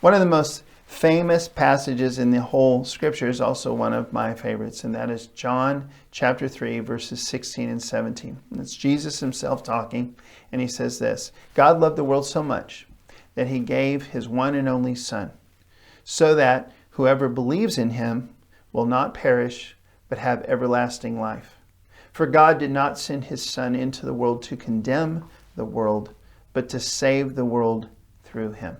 One of the most famous passages in the whole scripture is also one of my favorites, and that is John chapter 3, verses 16 and 17. And it's Jesus himself talking, and he says this: God loved the world so much that he gave his one and only Son, so that whoever believes in him will not perish, but have everlasting life. For God did not send his Son into the world to condemn the world, but to save the world through him.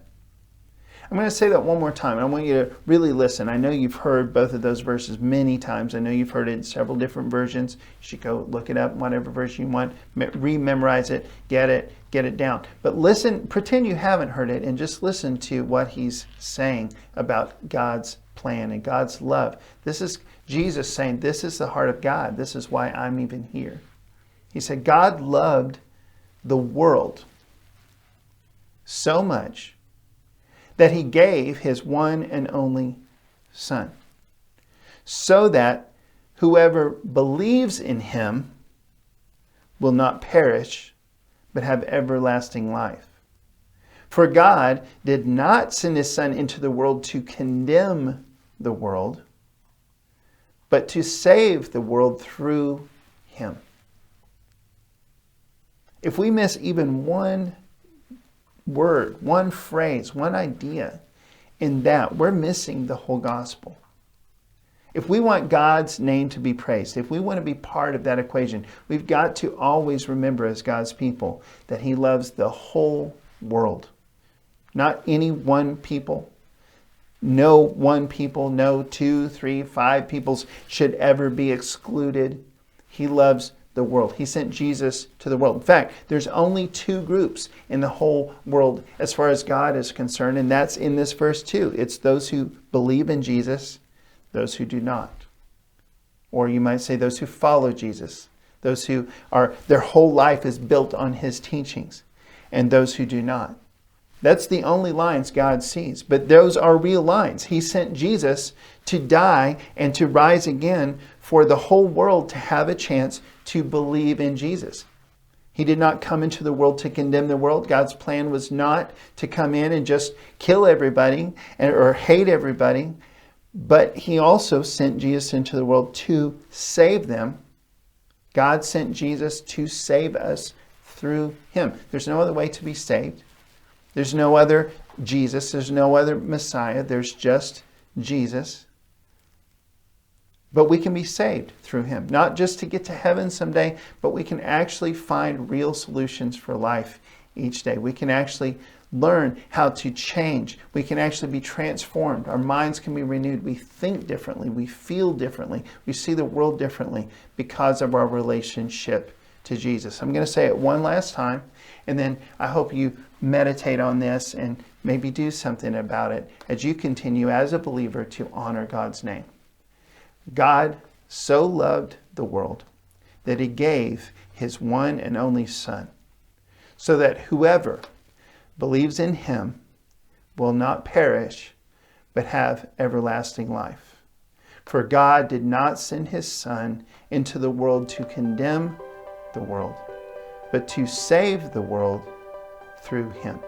I'm going to say that one more time. I want you to really listen. I know you've heard both of those verses many times. I know you've heard it in several different versions. You should go look it up, whatever version you want, rememorize it, get it down. But listen, pretend you haven't heard it, and just listen to what he's saying about God's plan and God's love. This is Jesus saying, this is the heart of God. This is why I'm even here. He said, God loved the world so much that he gave his one and only Son, so that whoever believes in him will not perish, but have everlasting life. For God did not send his Son into the world to condemn the world, but to save the world through him. If we miss even one word, one phrase, one idea in that, we're missing the whole gospel. If we want God's name to be praised, if we want to be part of that equation, we've got to always remember as God's people that he loves the whole world. Not any one people. No one people, no 2, 3, 5 peoples should ever be excluded. He loves the world. He sent Jesus to the world. In fact, there's only 2 groups in the whole world as far as God is concerned, and that's in this verse too. It's those who believe in Jesus, those who do not. Or you might say those who follow Jesus, those who are, their whole life is built on his teachings, and those who do not. That's the only lines God sees, but those are real lines. He sent Jesus to die and to rise again for the whole world to have a chance to believe in Jesus. He did not come into the world to condemn the world. God's plan was not to come in and just kill everybody or hate everybody, but he also sent Jesus into the world to save them. God sent Jesus to save us through him. There's no other way to be saved. There's no other Jesus. There's no other Messiah. There's just Jesus. But we can be saved through him. Not just to get to heaven someday, but we can actually find real solutions for life each day. We can actually learn how to change. We can actually be transformed. Our minds can be renewed. We think differently. We feel differently. We see the world differently because of our relationship to Jesus. I'm going to say it one last time, and then I hope you meditate on this and maybe do something about it as you continue as a believer to honor God's name. God so loved the world that he gave his one and only Son, so that whoever believes in him will not perish, but have everlasting life. For God did not send his Son into the world to condemn the world, but to save the world through him.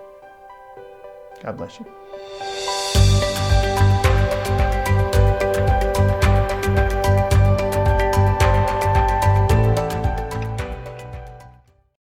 God bless you.